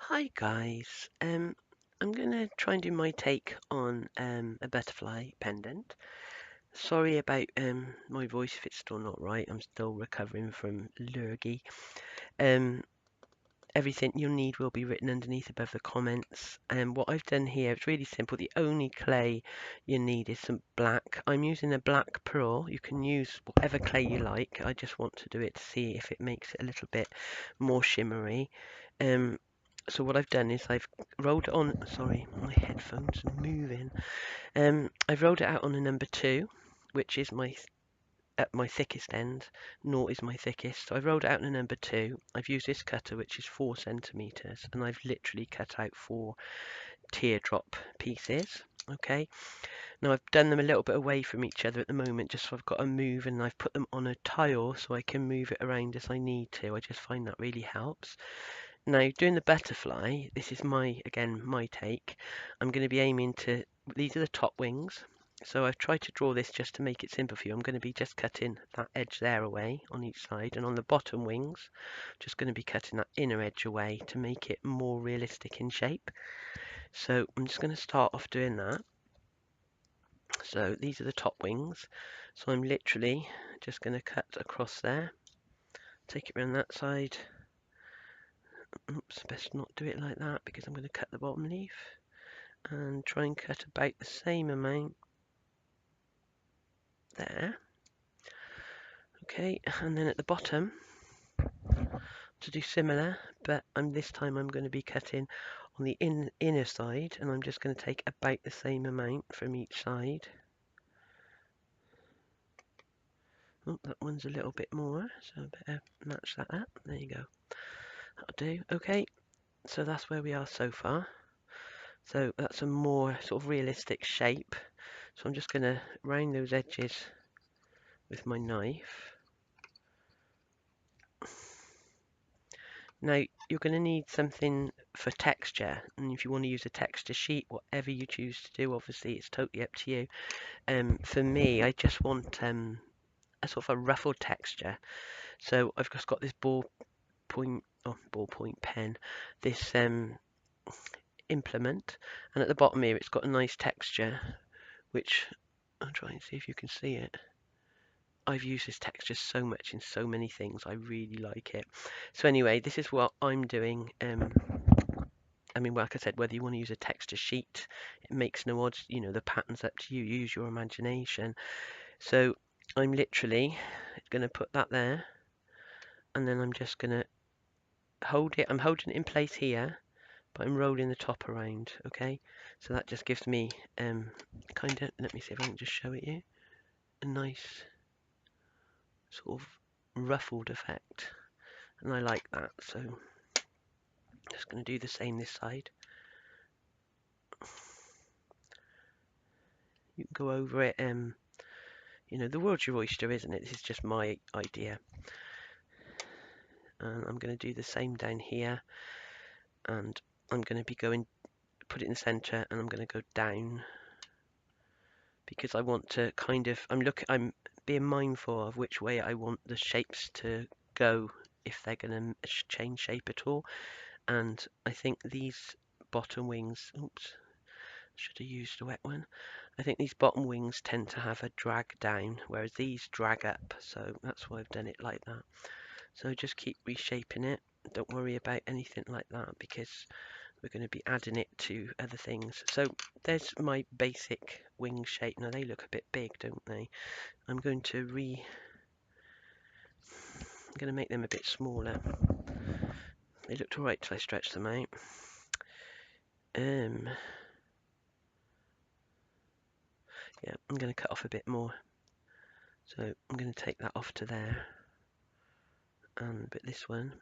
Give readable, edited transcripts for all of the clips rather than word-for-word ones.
Hi guys, I'm gonna try and do my take on a butterfly pendant. Sorry about my voice if it's still not right. I'm still recovering from lurgy. Um, Everything you'll need will be written underneath above the comments. And what I've done here, it's really simple. The only clay you need is some black. I'm using a black pearl. You can use whatever clay you like. I just want to do it to see if it makes it a little bit more shimmery. So what I've done is I've rolled it on. Sorry, my headphones are moving. I've rolled it out on a number 2, which is my at my thickest end. 0 is my thickest. So I've rolled it out on a number 2. I've used this cutter, which is 4 centimeters, and I've literally cut out 4 teardrop pieces. Okay. Now I've done them a little bit away from each other at the moment, just so I've got to move, and I've put them on a tile so I can move it around as I need to. I just find that really helps. Now, doing the butterfly, this is again, my take. I'm going to be aiming to, these are the top wings. So I've tried to draw this just to make it simple for you. I'm going to be just cutting that edge there away on each side. And on the bottom wings, just going to be cutting that inner edge away to make it more realistic in shape. So I'm just going to start off doing that. So these are the top wings. So I'm literally just going to cut across there. Take it around that side. Oops, best not do it like that because I'm going to cut the bottom leaf. And try and cut about the same amount there. Okay, and then at the bottom to do similar, but this time I'm going to be cutting on the inner side, and I'm just going to take about the same amount from each side. Oh, that one's a little bit more, so I better match that up. There you go. That'll do. Okay, so that's where we are so far. So that's a more sort of realistic shape. So I'm just going to round those edges with my knife. Now, you're going to need something for texture, and if you want to use a texture sheet, whatever you choose to do, obviously it's totally up to you. For me, I just want a sort of a ruffled texture. So I've just got this ballpoint pen, this implement, and at the bottom here it's got a nice texture, which I'll try and see if you can see it. I've used this texture so much in so many things. I really like it. So anyway, this is what I'm doing. I mean, like I said, whether you want to use a texture sheet, it makes no odds. You know, the pattern's up to you. Use your imagination. So I'm literally going to put that there, and then I'm just going to hold it. I'm holding it in place here, but I'm rolling the top around. Okay, so that just gives me kind of. Let me see if I can just show it you. A nice sort of ruffled effect, and I like that. So just going to do the same this side. You can go over it. You know, the world's your oyster, isn't it? This is just my idea. And I'm going to do the same down here, and I'm going to be put it in the center, and I'm going to go down because I want to kind of, I'm being mindful of which way I want the shapes to go if they're going to change shape at all. And I think these bottom wings, oops, should have used a wet one. I think these bottom wings tend to have a drag down, whereas these drag up, so that's why I've done it like that. So just keep reshaping it. Don't worry about anything like that because we're going to be adding it to other things. So there's my basic wing shape. Now they look a bit big, don't they? I'm going to make them a bit smaller. They looked alright till I stretched them out. Yeah, I'm going to cut off a bit more. So I'm going to take that off to there. But this one,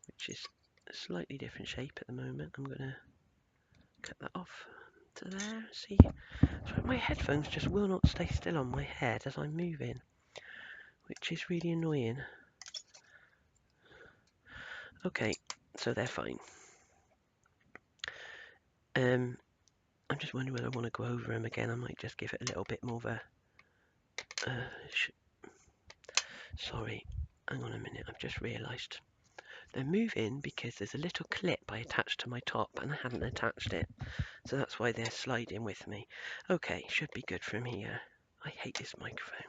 which is a slightly different shape at the moment, I'm going to cut that off to there. See, so my headphones just will not stay still on my head as I'm moving, which is really annoying. Okay, so they're fine. I'm just wondering whether I want to go over them again. I might just give it a little bit more of a sorry, hang on a minute, I've just realised They're moving because there's a little clip I attached to my top and I hadn't attached it. So that's why they're sliding with me. Okay, should be good from here. I hate this microphone.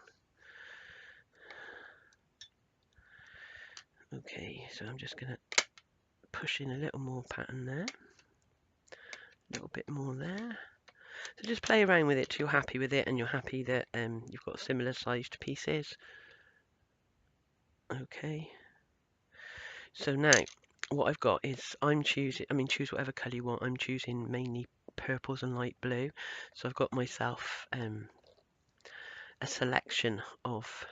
Okay, so I'm just going to push in a little more pattern there. A little bit more there. So just play around with it till you're happy with it and you're happy that you've got similar sized pieces. Okay. So now what I've got is I'm choosing, choose whatever colour you want. I'm choosing mainly purples and light blue. So I've got myself a selection of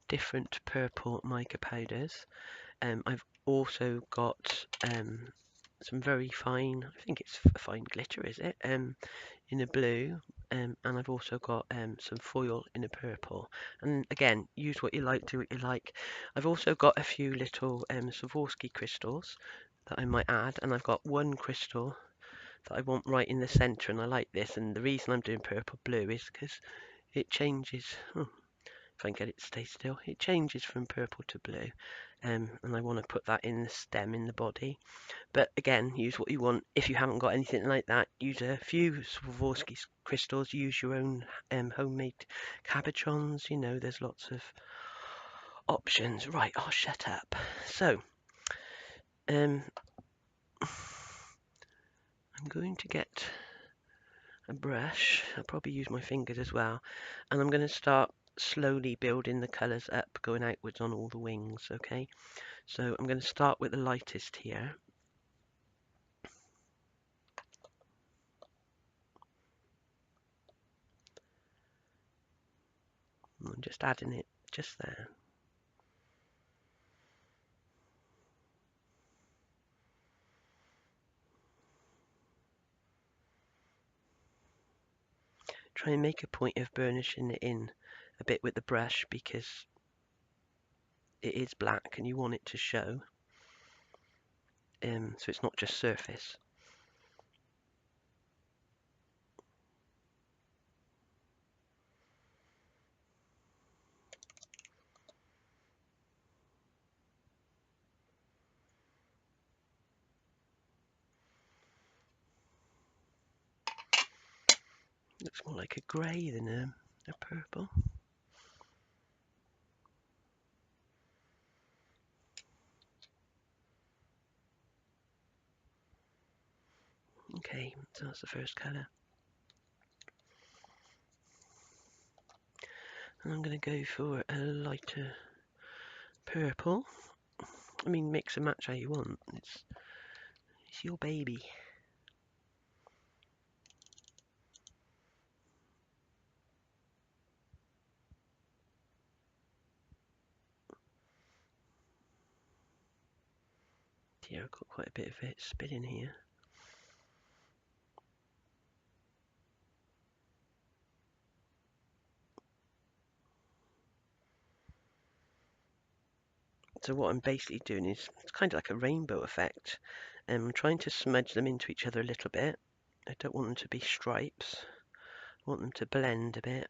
different purple mica powders. I've also got some very fine, I think it's a fine glitter, is it? In a blue, and I've also got some foil in a purple. And again, use what you like, do what you like. I've also got a few little Swarovski crystals that I might add, and I've got one crystal that I want right in the centre, and I like this. And the reason I'm doing purple blue is because it changes. If I can get it to stay still, it changes from purple to blue, and I want to put that in the stem, in the body. But again, use what you want. If you haven't got anything like that, use a few Swarovski crystals. Use your own homemade cabochons. You know, there's lots of options. Right, I'll shut up. So, I'm going to get a brush. I'll probably use my fingers as well. And I'm going to start slowly building the colours up, going outwards on all the wings, okay? So I'm going to start with the lightest here. I'm just adding it just there. Try and make a point of burnishing it in a bit with the brush because it is black and you want it to show, so it's not just surface. Looks more like a grey than a purple. Okay, so that's the first colour. And I'm going to go for a lighter purple. Mix and match how you want. It's your baby. Here I've got quite a bit of it spinning here. So what I'm basically doing is it's kind of like a rainbow effect. I'm trying to smudge them into each other a little bit. I don't want them to be stripes. I want them to blend a bit.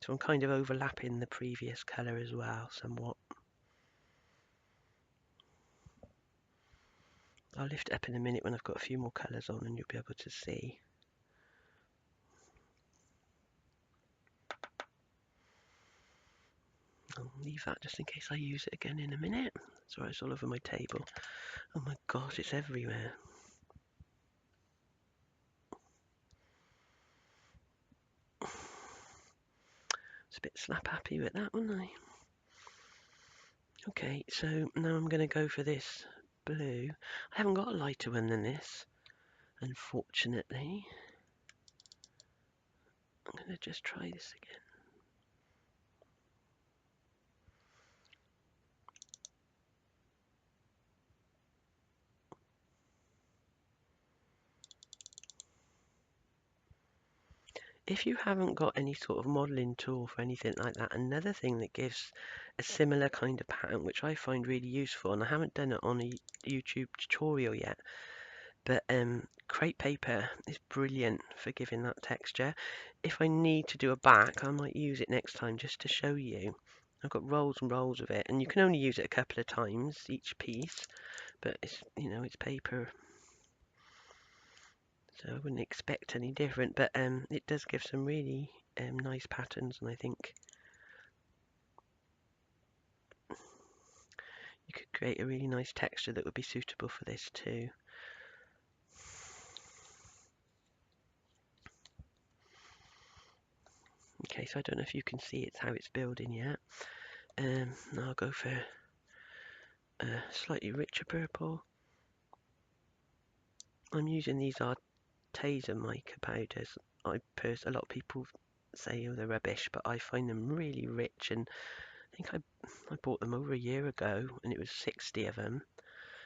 So I'm kind of overlapping the previous colour as well, somewhat. I'll lift it up in a minute when I've got a few more colours on and you'll be able to see. I'll leave that just in case I use it again in a minute. Sorry, it's all over my table. Oh my gosh, it's everywhere. It's a bit slap happy with that, wasn't I? Okay, so now I'm going to go for this blue. I haven't got a lighter one than this, unfortunately. I'm going to just try this again. If you haven't got any sort of modelling tool for anything like that, another thing that gives a similar kind of pattern, which I find really useful, and I haven't done it on a YouTube tutorial yet, but crepe paper is brilliant for giving that texture. If I need to do a back, I might use it next time just to show you. I've got rolls and rolls of it, and you can only use it a couple of times each piece, but it's, you know, it's paper, so I wouldn't expect any different, but it does give some really nice patterns, and I think you could create a really nice texture that would be suitable for this too. Okay, so I don't know if you can see it's how it's building yet. Now I'll go for a slightly richer purple. I'm using these Arteza mica powders. A lot of people say, oh, they're rubbish, but I find them really rich, and I think I bought them over a year ago, and it was 60 of them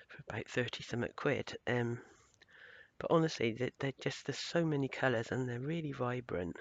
for about 30 something quid. But honestly, they're just, there's so many colours, and they're really vibrant.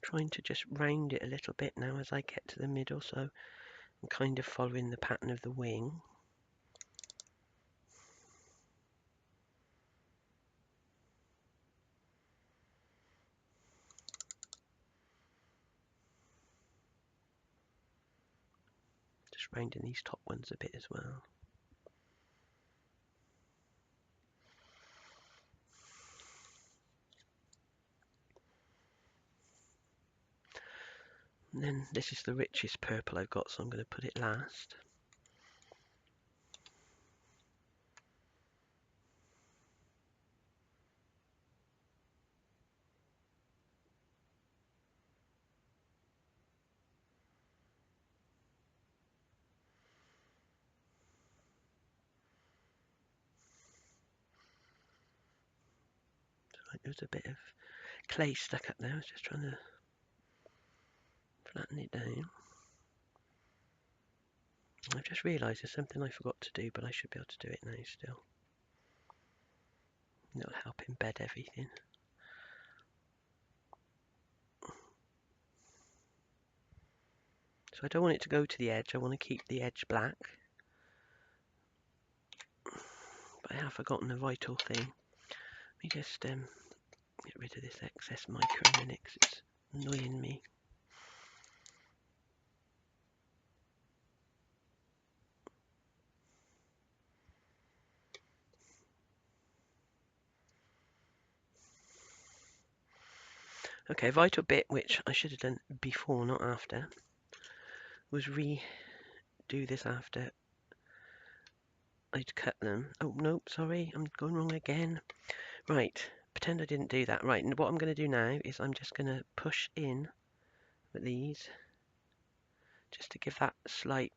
Trying to just round it a little bit now as I get to the middle, so I'm kind of following the pattern of the wing. Just rounding these top ones a bit as well. And then this is the richest purple I've got, so I'm going to put it last. Right, there's a bit of clay stuck up there. I was just trying to flatten it down. I've just realised there's something I forgot to do, but I should be able to do it now still. That'll help embed everything. So I don't want it to go to the edge, I want to keep the edge black. But I have forgotten a vital thing. Let me just get rid of this excess mica a minute, because it's annoying me. Okay, a vital bit, which I should have done before, not after, was redo this after I'd cut them. Oh, no, sorry, I'm going wrong again. Right, pretend I didn't do that. Right, and what I'm going to do now is I'm just going to push in with these, just to give that slight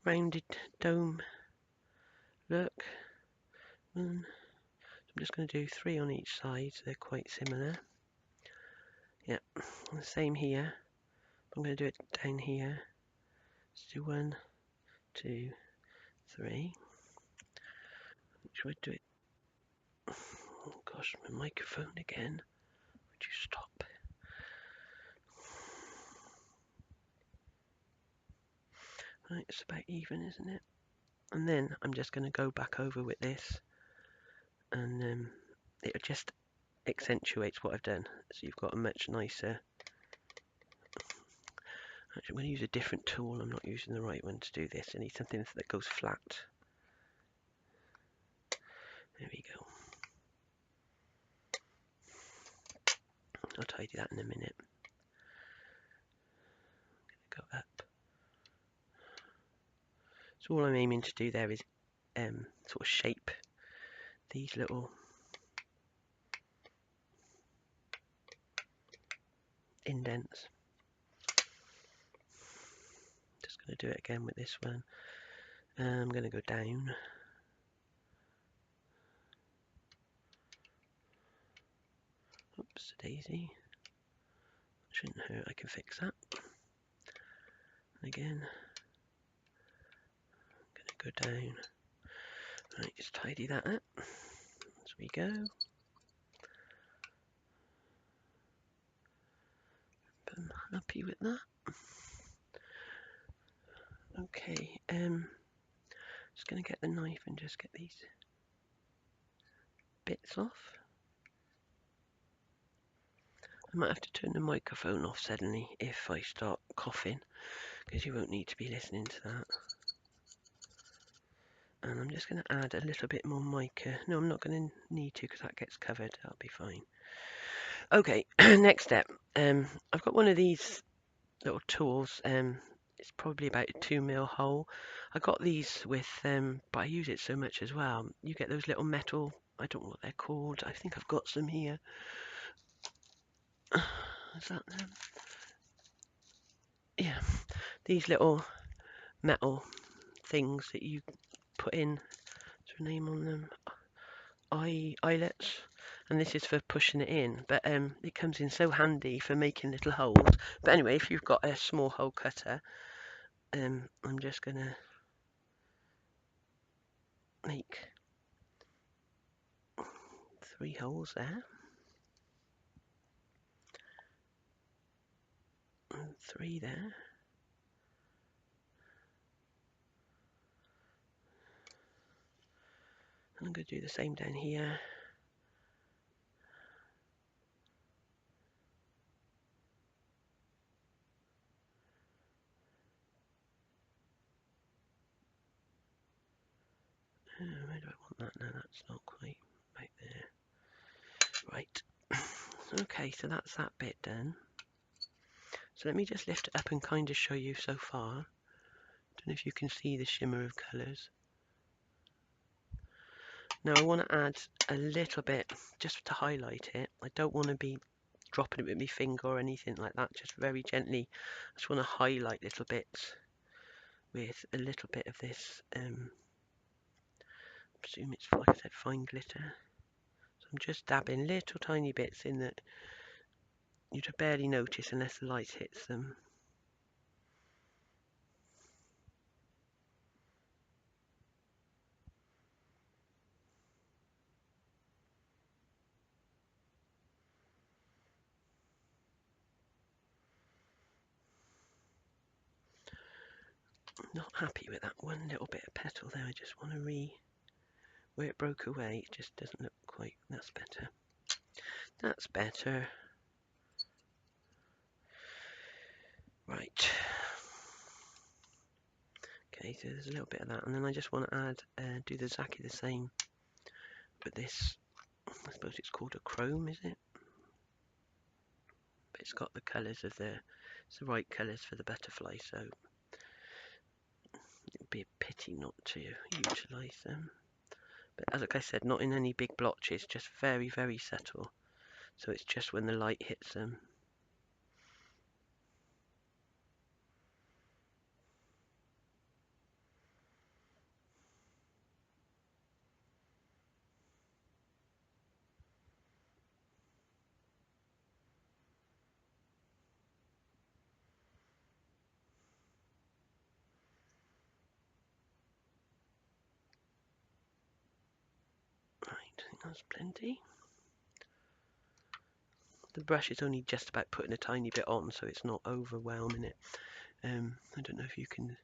rounded dome look. I'm just going to do 3 on each side, so they're quite similar. Yep, the same here. I'm going to do it down here. Let's do 1, 2, 3. Should I do it? Oh gosh, my microphone again. Would you stop? Right, it's about even, isn't it? And then I'm just going to go back over with this, and it just accentuates what I've done. So you've got a much nicer. Actually, I'm going to use a different tool. I'm not using the right one to do this. I need something that goes flat. There we go. I'll tidy that in a minute. Go up. So all I'm aiming to do there is sort of shape these little indents. Just going to do it again with this one. I'm going to go down. Oops, daisy. Shouldn't hurt, I can fix that. And again, I'm going to go down. Right, just tidy that up as we go. I'm happy with that. Okay, just going to get the knife and just get these bits off. I might have to turn the microphone off suddenly if I start coughing, because you won't need to be listening to that. And I'm just going to add a little bit more mica. No, I'm not going to need to because that gets covered. That'll be fine. Okay, next step. I've got one of these little tools. It's probably about a 2mm hole. I got these with, but I use it so much as well. You get those little metal, I don't know what they're called. I think I've got some here. Is that them? Yeah, these little metal things that you put in. Is there a name on them? Eyelets. And this is for pushing it in, but it comes in so handy for making little holes. But anyway, if you've got a small hole cutter, I'm just gonna make 3 holes there, and 3 there. And I'm going to do the same down here. Where do I want that now? That's not quite right there. Right. Okay, so that's that bit done. So let me just lift it up and kind of show you so far. Don't know if you can see the shimmer of colours. Now I want to add a little bit just to highlight it. I don't want to be dropping it with my finger or anything like that, just very gently. I just want to highlight little bits with a little bit of this, I presume it's, like I said, fine glitter. So I'm just dabbing little tiny bits in that you'd barely notice unless the light hits them. Not happy with that one little bit of petal there. I just want to where it broke away, it just doesn't look quite. That's better. That's better. Right. Okay, so there's a little bit of that, and then I just want to add, do exactly the same, but this, I suppose it's called a chrome, is it? But it's got the colours of it's the right colours for the butterfly, so it would be a pity not to utilise them. But as like I said, not in any big blotches, just very, very subtle. So it's just when the light hits them. Right, I think that's plenty. The brush is only just about putting a tiny bit on, so it's not overwhelming it. I don't know if you can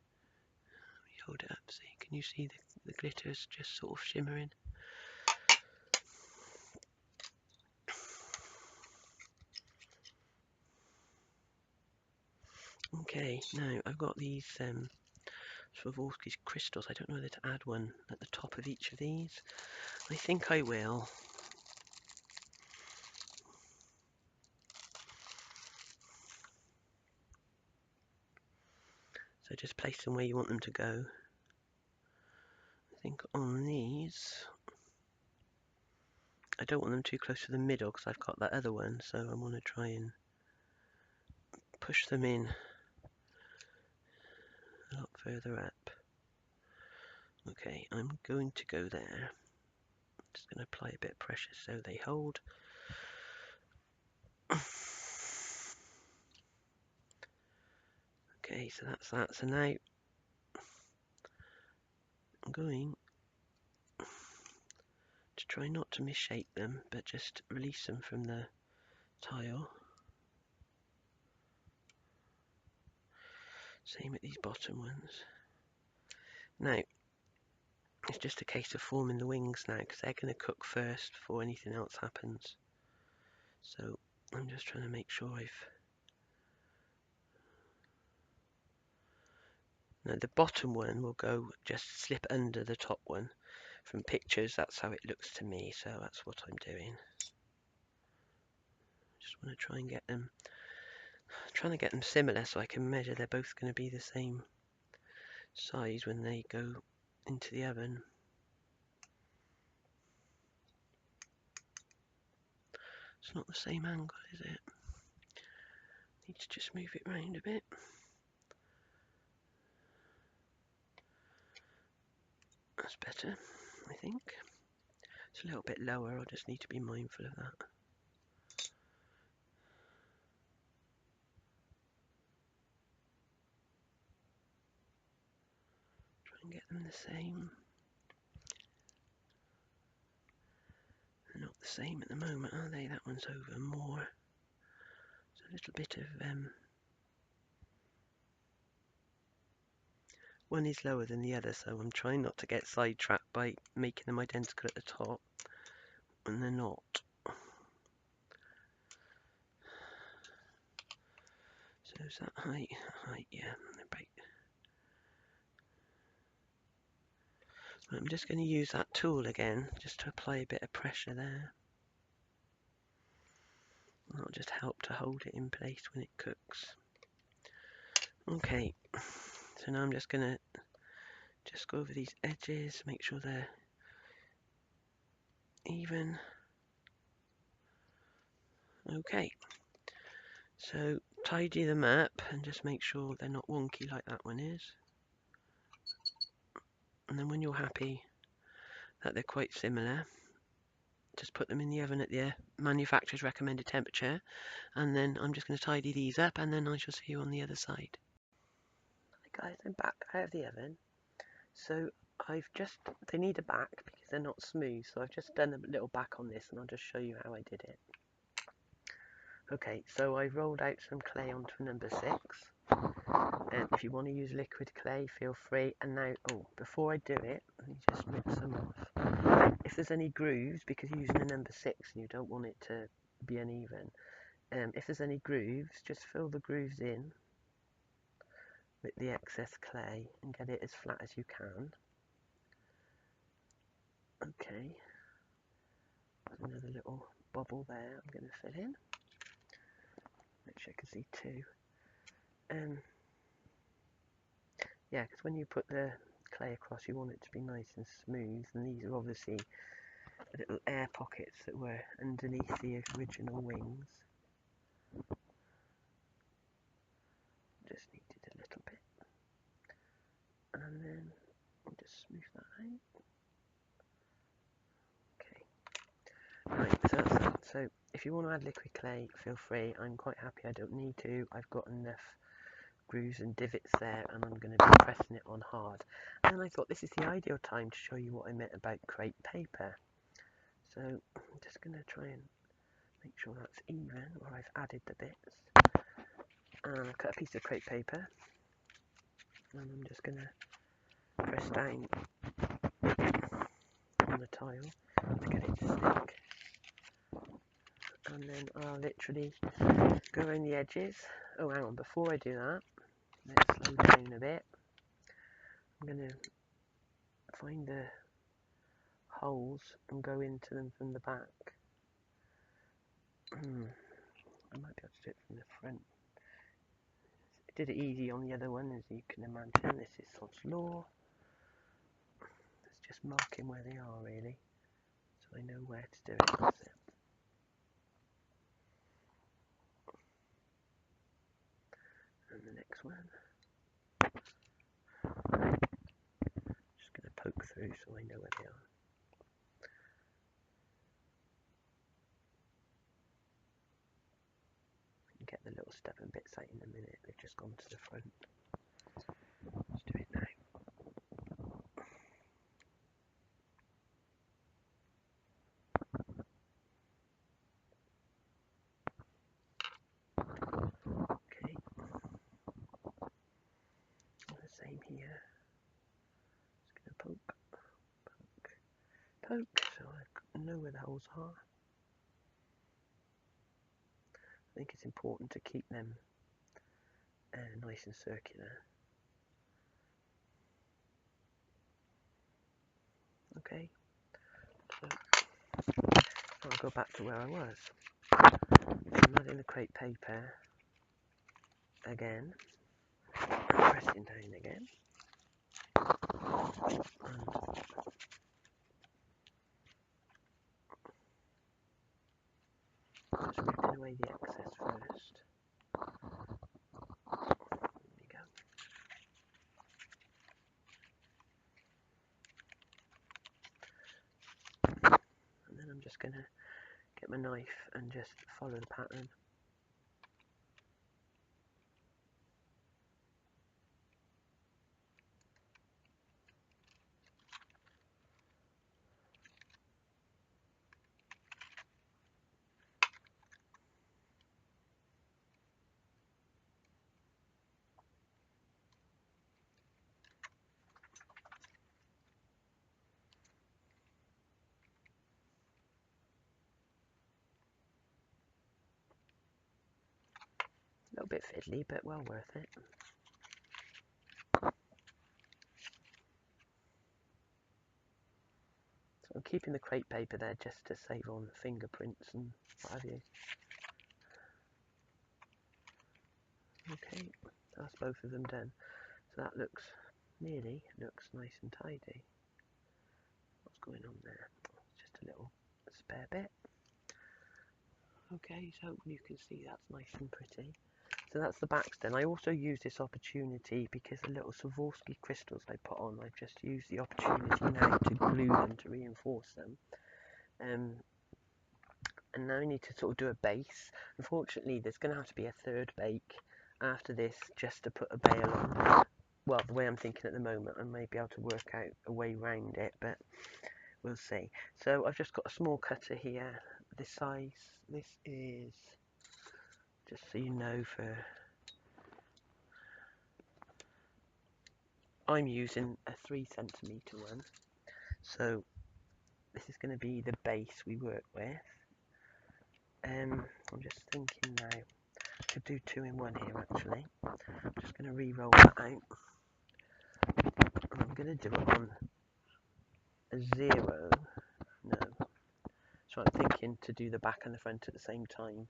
hold it up. See, can you see the glitters just sort of shimmering? Okay, now I've got these Swarovski's crystals. I don't know whether to add one at the top of each of these. I think I will. So just place them where you want them to go. I think on these, I don't want them too close to the middle because I've got that other one, so I want to try and push them in a lot further up. Okay, I'm going to go there. Just going to apply a bit of pressure so they hold. Okay, so that's that. So now going to try not to misshape them, but just release them from the tile. Same with these bottom ones. Now, it's just a case of forming the wings now, because they're going to cook first before anything else happens. So I'm just trying to make sure Now the bottom one will go just slip under the top one. From pictures, that's how it looks to me, so that's what I'm doing. Just want to try and get them, similar so I can measure they're both going to be the same size when they go into the oven. It's not the same angle, is it? Need to just move it round a bit. That's better, I think. It's a little bit lower, I'll just need to be mindful of that. Try and get them the same. They're not the same at the moment, are they? That one's over more. There's a little bit of one is lower than the other, so I'm trying not to get sidetracked by making them identical at the top when they're not. So is that height? Height, yeah, about. I'm just going to use that tool again, just to apply a bit of pressure there. That'll just help to hold it in place when it cooks. Okay, so now I'm just going to go over these edges, make sure they're even. Okay, so tidy them up and just make sure they're not wonky like that one is. And then when you're happy that they're quite similar, just put them in the oven at the manufacturer's recommended temperature, and then I'm just going to tidy these up, and then I shall see you on the other side. Hi guys, I'm back out of the oven. So they need a back because they're not smooth, so I've just done a little back on this, and I'll just show you how I did it. Okay, so I've rolled out some clay onto number 6. If you want to use liquid clay, feel free. And now, before I do it, let me just rip some off. If there's any grooves, because you're using a number 6 and you don't want it to be uneven, if there's any grooves, just fill the grooves in with the excess clay and get it as flat as you can. Okay, there's another little bubble there I'm going to fill in, which I can see 2. Yeah, because when you put the clay across, you want it to be nice and smooth, and these are obviously little air pockets that were underneath the original wings. Just needed a little bit, and then I'll just smooth that out. Okay, right, so that's that. So if you want to add liquid clay, feel free. I'm quite happy I don't need to. I've got enough grooves and divots there, and I'm going to be pressing it on hard. And I thought this is the ideal time to show you what I meant about crepe paper. So I'm just going to try and make sure that's even where I've added the bits. And I've cut a piece of crepe paper, and I'm just going to press down on the tile to get it to stick. And then I'll literally go around the edges. Oh, hang on, before I do that, let's slow down a bit. I'm going to find the holes and go into them from the back. I might be able to do it from the front. I did it easy on the other one, as you can imagine. This is Sod's Law. It's just marking where they are, really, so I know where to do it. That's it. And the next one. Just going to poke through so I know where they are. Get the little stubborn bits out in a minute. They've just gone to the front. Let's do it now. know where the holes are. I think it's important to keep them nice and circular. Okay, so I'll go back to where I was. I'm adding the crepe paper again, and pressing down again, and just ripping away the excess first. There we go. And then I'm just going to get my knife and just follow the pattern. A little bit fiddly, but well worth it. So I'm keeping the crepe paper there just to save on fingerprints and what have you. Okay, that's both of them done. So that nearly looks nice and tidy. What's going on there? Just a little spare bit. Okay, so you can see that's nice and pretty. So that's the backs done. I also use this opportunity because the little Swarovski crystals I put on, I've just used the opportunity now to glue them to reinforce them. And now I need to sort of do a base. Unfortunately, there's going to have to be a third bake after this just to put a bail on. Well, the way I'm thinking at the moment, I may be able to work out a way around it, but we'll see. So I've just got a small cutter here, this size. This is, just so you know, I'm using a 3cm one. So this is going to be the base we work with. I'm just thinking now, I could do 2 in 1 here actually. I'm just going to re-roll that out. And I'm going to do it on a 0. No. So I'm thinking to do the back and the front at the same time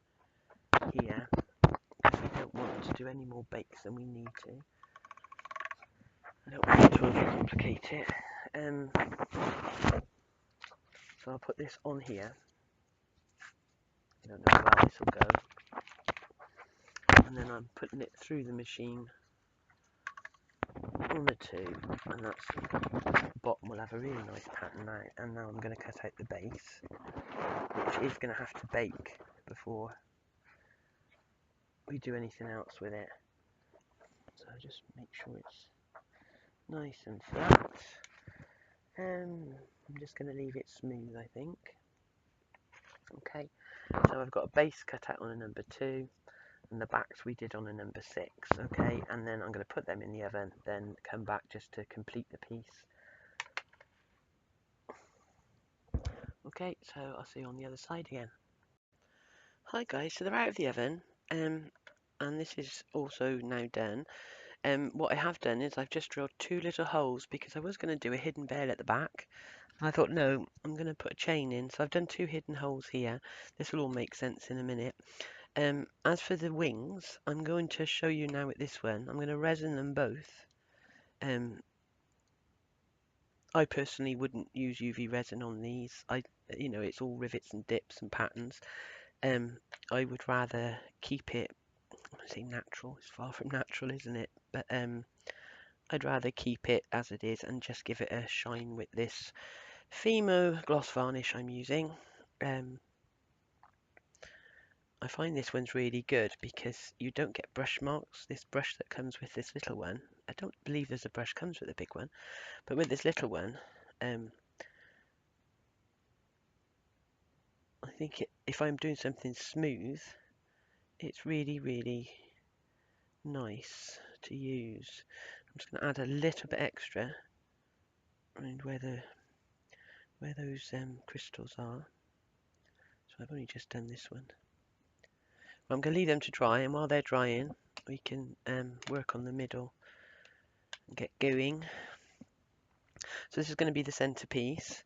here. Because we don't want to do any more bakes than we need to. I don't want to overcomplicate it. So I'll put this on here. I don't know how well this will go. And then I'm putting it through the machine on the 2, and that's the bottom will have a really nice pattern now. And now I'm going to cut out the base, which is going to have to bake before we do anything else with it. So just make sure it's nice and flat. I'm just going to leave it smooth, I think. Okay, so I've got a base cut out on a number 2, and the backs we did on a number 6. Okay, and then I'm going to put them in the oven, then come back just to complete the piece. Okay, so I'll see you on the other side again. Hi guys, so they're out of the oven, and this is also now done. What I have done is I've just drilled 2 little holes because I was going to do a hidden bail at the back. I thought, no, I'm going to put a chain in, so I've done 2 hidden holes here. This will all make sense in a minute. As for the wings, I'm going to show you now with this one. I'm going to resin them both. I personally wouldn't use UV resin on these. It's all rivets and dips and patterns. I would rather keep it, I say natural, it's far from natural, isn't it? But I'd rather keep it as it is and just give it a shine with this Fimo gloss varnish I'm using. I find this one's really good because you don't get brush marks. This brush that comes with this little one, I don't believe there's a brush comes with a big one, but with this little one, I think if I'm doing something smooth, it's really, really nice to use. I'm just going to add a little bit extra around where those crystals are. So I've only just done this one. I'm going to leave them to dry, and while they're drying, we can work on the middle and get going. So this is going to be the centerpiece.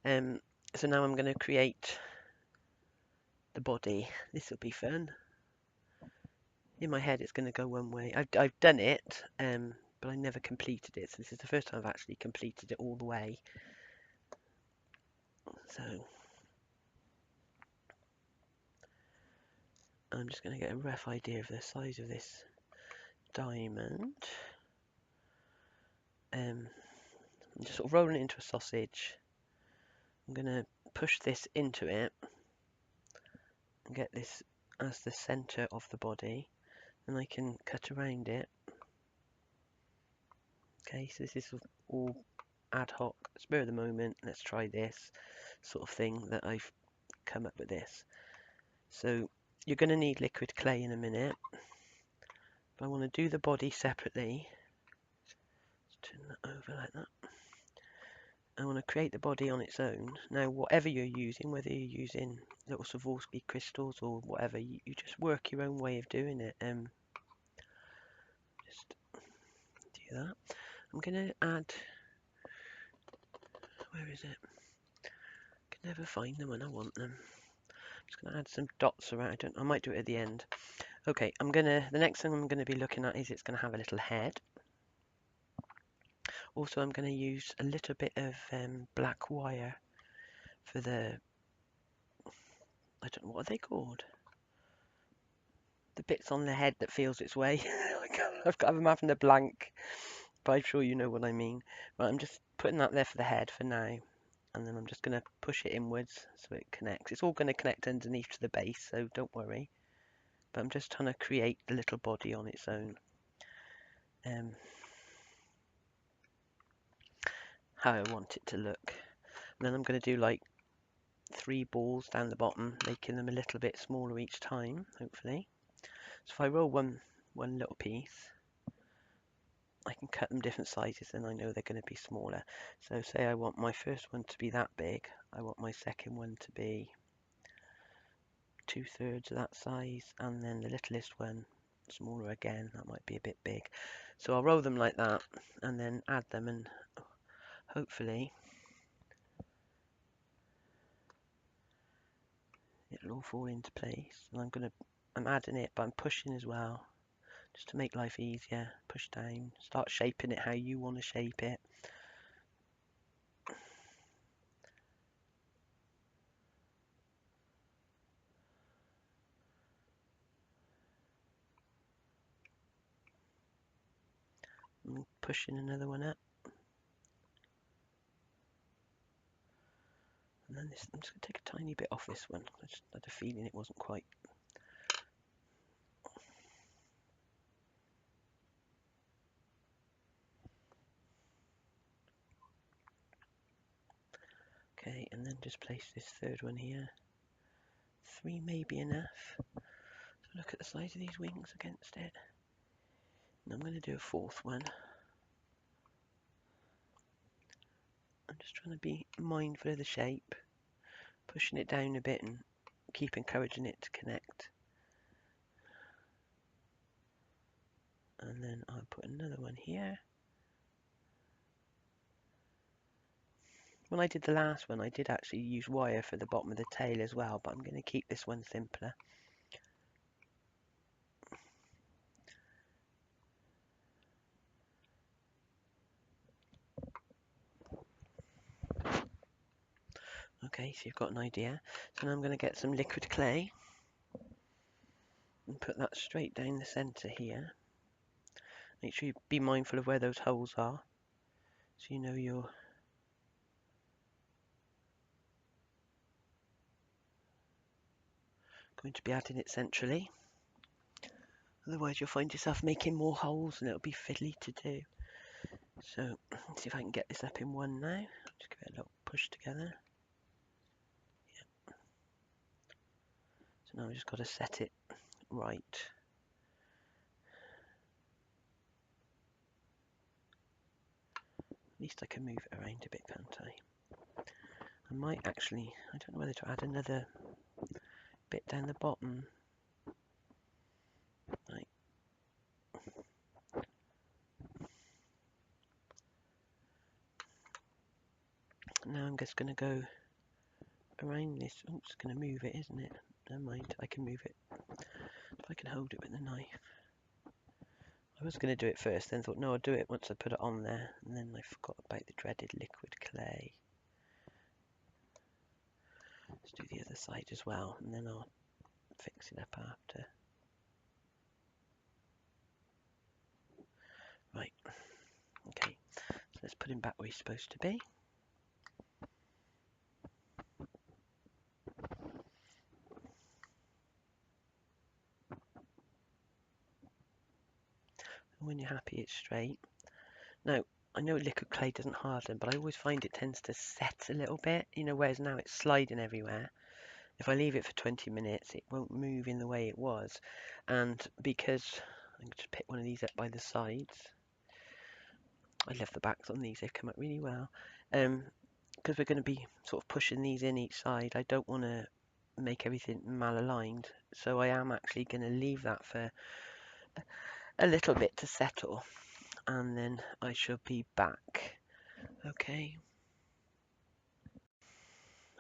So now I'm going to create the body. This will be fun. In my head, it's going to go one way. I've done it, but I never completed it. So this is the first time I've actually completed it all the way. So I'm just going to get a rough idea of the size of this diamond. I'm just sort of rolling it into a sausage. I'm going to push this into it and get this as the center of the body, and I can cut around it. Okay, so this is all ad hoc, spur of the moment, let's try this sort of thing that I've come up with this. So you're going to need liquid clay in a minute, but I want to do the body separately. Let's turn that over like that. I want to create the body on its own. Now whatever you're using, whether you're using little Swarovski crystals or whatever, you just work your own way of doing it. Just do that. I'm going to add, where is it? I can never find them when I want them. I'm just going to add some dots around. I might do it at the end. Okay, the next thing I'm going to be looking at is it's going to have a little head. Also, I'm going to use a little bit of black wire for the, I don't know, what are they called? The bits on the head that feels its way. I'm having a blank, but I'm sure you know what I mean. Right, I'm just putting that there for the head for now, and then I'm just going to push it inwards so it connects. It's all going to connect underneath to the base, so don't worry. But I'm just trying to create the little body on its own. How I want it to look. And then I'm going to do like 3 balls down the bottom, making them a little bit smaller each time, hopefully. So if I roll one little piece, I can cut them different sizes and I know they're going to be smaller. So say I want my first one to be that big, I want my second one to be 2/3 of that size, and then the littlest one smaller again, that might be a bit big. So I'll roll them like that and then add them, and hopefully it'll all fall into place. And I'm adding it, but I'm pushing as well, just to make life easier. Push down, start shaping it how you want to shape it. I'm pushing another one up. And then I'm just going to take a tiny bit off this one. I just had a feeling it wasn't quite. Okay, and then just place this third one here. 3 may be enough. So look at the size of these wings against it. And I'm going to do a 4th one. I'm just trying to be mindful of the shape, pushing it down a bit and keep encouraging it to connect. And then I'll put another one here. When I did the last one, I did actually use wire for the bottom of the tail as well, but I'm going to keep this one simpler. Okay, so you've got an idea. So now I'm going to get some liquid clay and put that straight down the centre here. Make sure you be mindful of where those holes are, so you know you're going to be adding it centrally. Otherwise you'll find yourself making more holes and it'll be fiddly to do. So let's see if I can get this up in one now. Just give it a little push together. Yep. So now I've just got to set it right. At least I can move it around a bit, can't I? I might actually, I don't know whether to add another bit down the bottom. Right. Now I'm just going to go around this. Oh, it's going to move it, isn't it? Never mind, I can move it. If I can hold it with the knife. I was going to do it first, then thought, no, I'll do it once I put it on there. And then I forgot about the dreaded liquid clay. Let's do the other side as well, and then I'll fix it up after. Right, okay, so let's put him back where he's supposed to be. And when you're happy, it's straight. Now, I know liquid clay doesn't harden, but I always find it tends to set a little bit, you know, whereas now it's sliding everywhere. If I leave it for 20 minutes, it won't move in the way it was. And because I'm going to pick one of these up by the sides. I love the backs on these, they've come up really well. Because we're going to be sort of pushing these in each side, I don't want to make everything malaligned. So I am actually going to leave that for a little bit to settle. And then I shall be back. Okay.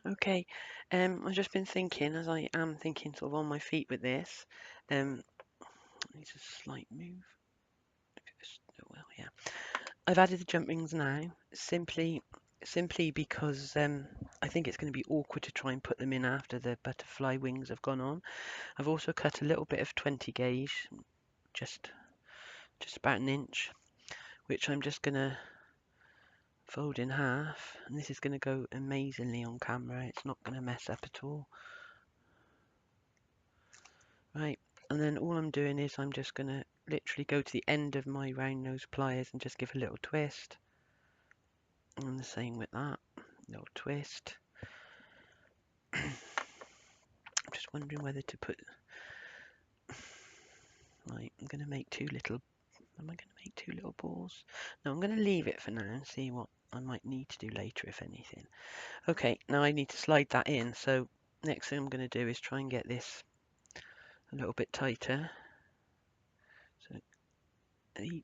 Okay, I've just been thinking, as I am thinking sort of on my feet with this, I need a slight move. Well, yeah. I've added the jump rings now, simply because I think it's going to be awkward to try and put them in after the butterfly wings have gone on. I've also cut a little bit of 20 gauge, just about an inch, which I'm just going to fold in half, and this is going to go amazingly on camera. It's not going to mess up at all. Right, and then all I'm doing is I'm just going to literally go to the end of my round nose pliers and just give a little twist. And the same with that, little twist. I'm just wondering whether to put... Right, I'm going to make two little... Am I going to make two little balls? No, I'm going to leave it for now and see what I might need to do later, if anything. Okay, now I need to slide that in. So next thing I'm going to do is try and get this a little bit tighter. So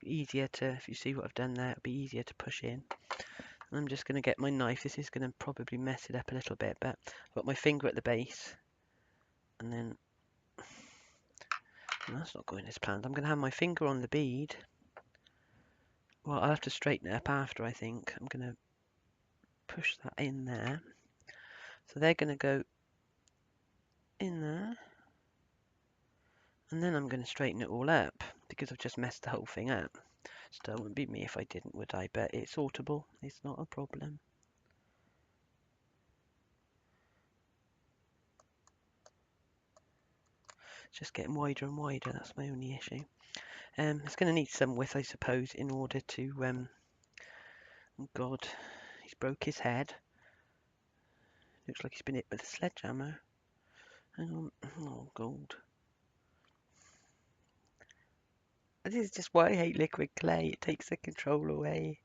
easier to, if you see what I've done there, it'll be easier to push in. And I'm just going to get my knife. This is going to probably mess it up a little bit, but I've got my finger at the base. And then, well, that's not going as planned. I'm going to have my finger on the bead. Well, I'll have to straighten it up after, I think. I'm going to push that in there. So they're going to go in there. And then I'm going to straighten it all up because I've just messed the whole thing up. Still, it wouldn't be me if I didn't, would I? But it's sortable. It's not a problem. It's just getting wider and wider. That's my only issue. It's going to need some width, I suppose, in order to... oh God, he's broke his head. Looks like he's been hit with a sledgehammer. Hang on. Oh, God. This is just why I hate liquid clay. It takes the control away.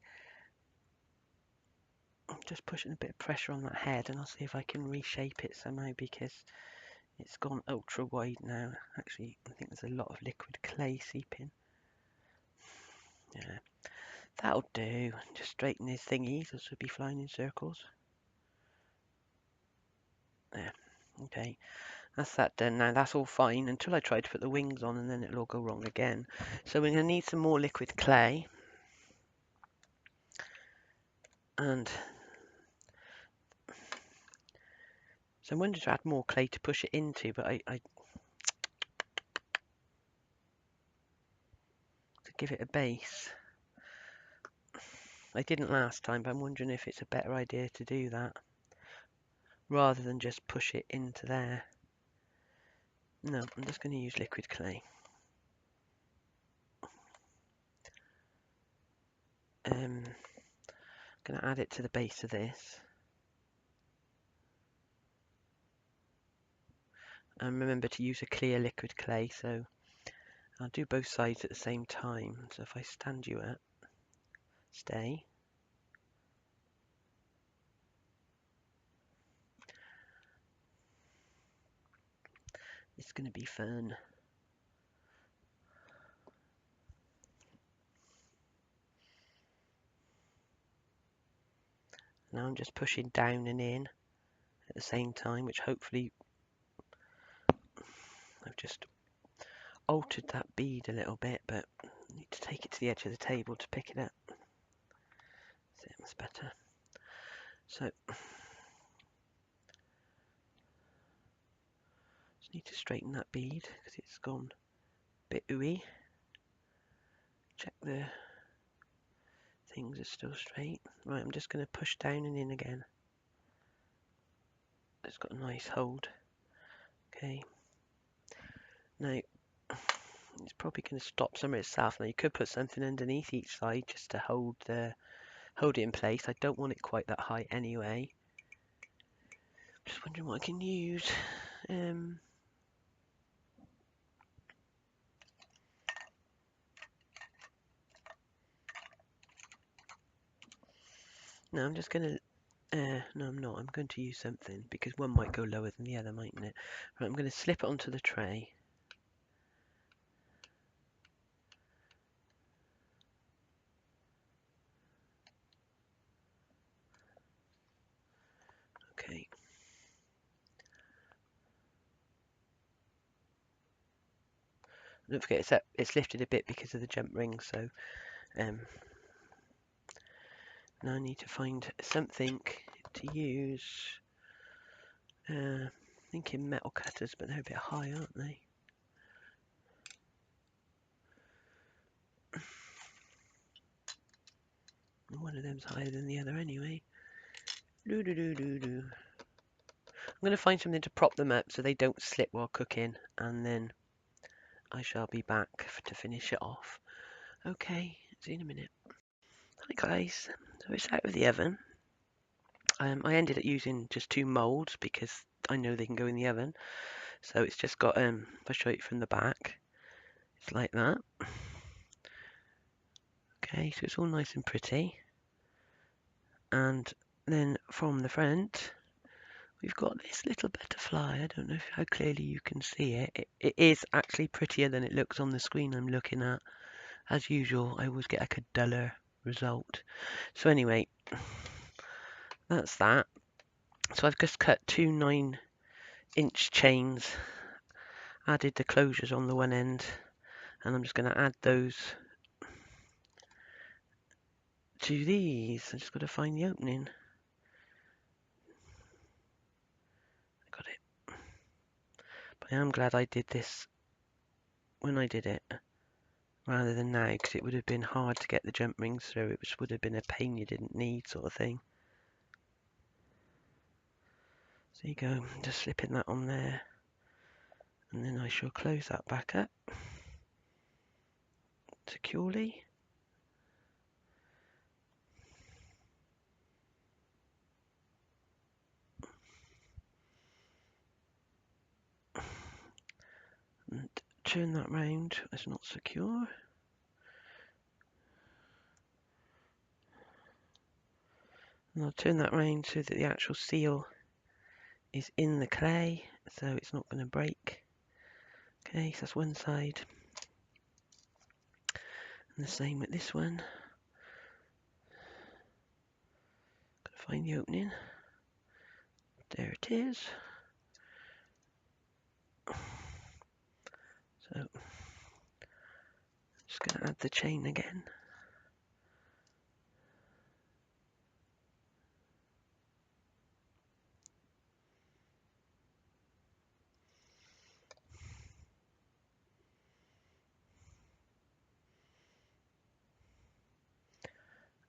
I'm just pushing a bit of pressure on that head, and I'll see if I can reshape it somehow, because it's gone ultra wide now. Actually, I think there's a lot of liquid clay seeping. Yeah, that'll do. Just straighten his thingies. This would be flying in circles. There. Okay. That's that done now. That's all fine until I try to put the wings on, and then it'll all go wrong again. So we're going to need some more liquid clay. And so I'm wanting to add more clay to push it into, but I to give it a base. I didn't last time, but I'm wondering if it's a better idea to do that rather than just push it into there. No, I'm just going to use liquid clay. I'm going to add it to the base of this. And remember to use a clear liquid clay, so I'll do both sides at the same time. So if I stand you up, stay. It's going to be fun. Now I'm just pushing down and in at the same time, which hopefully I've just altered that bead a little bit, but I need to take it to the edge of the table to pick it up. That's better. So just need to straighten that bead because it's gone a bit ooey. Check the things are still straight. Right, I'm just going to push down and in again. It's got a nice hold. Okay. Now it's probably going to stop some of itself. Now you could put something underneath each side just to hold it in place. I don't want it quite that high anyway. Just wondering what I can use. No, I'm just going to no, I'm not. I'm going to use something because one might go lower than the other, mightn't it? Right, I'm going to slip it onto the tray. Okay. Don't forget it's lifted a bit because of the jump ring, so now I need to find something to use. Thinking metal cutters, but they're a bit high, aren't they? One of them's higher than the other anyway. I'm going to find something to prop them up so they don't slip while cooking, and then I shall be back to finish it off. Okay, see you in a minute. Hi guys, so it's out of the oven. I ended up using just 2 moulds because I know they can go in the oven. So it's just got, if I show it from the back, it's like that. Okay, so it's all nice and pretty. And then from the front, we've got this little butterfly. I don't know how clearly you can see it. It is actually prettier than it looks on the screen I'm looking at. As usual, I always get like a duller result. So anyway, that's that. So I've just cut 2 9-inch chains, added the closures on the one end, and I'm just going to add those to these. I just got to find the opening. Got it. But I am glad I did this when I did it, rather than now, because it would have been hard to get the jump rings through. It would have been a pain you didn't need, sort of thing. So you go, just slipping that on there, and then I shall close that back up securely. And turn that round. It's not secure. And I'll turn that round so that the actual seal is in the clay, so it's not going to break. Okay, so that's one side. And the same with this one. Gotta find the opening. There it is. So, just going to add the chain again.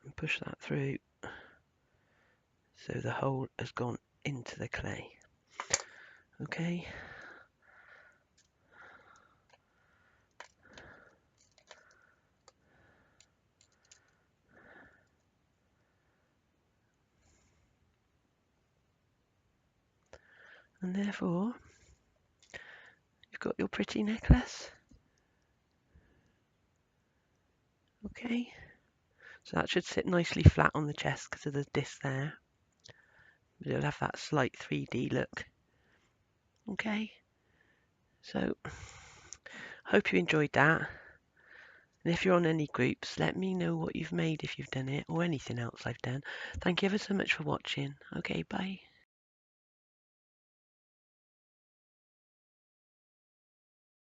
And push that through so the hole has gone into the clay. Okay. And therefore, you've got your pretty necklace. Okay. So that should sit nicely flat on the chest because of the disc there. But it'll have that slight 3D look. Okay. So, hope you enjoyed that. And if you're on any groups, let me know what you've made if you've done it, or anything else I've done. Thank you ever so much for watching. Okay, bye.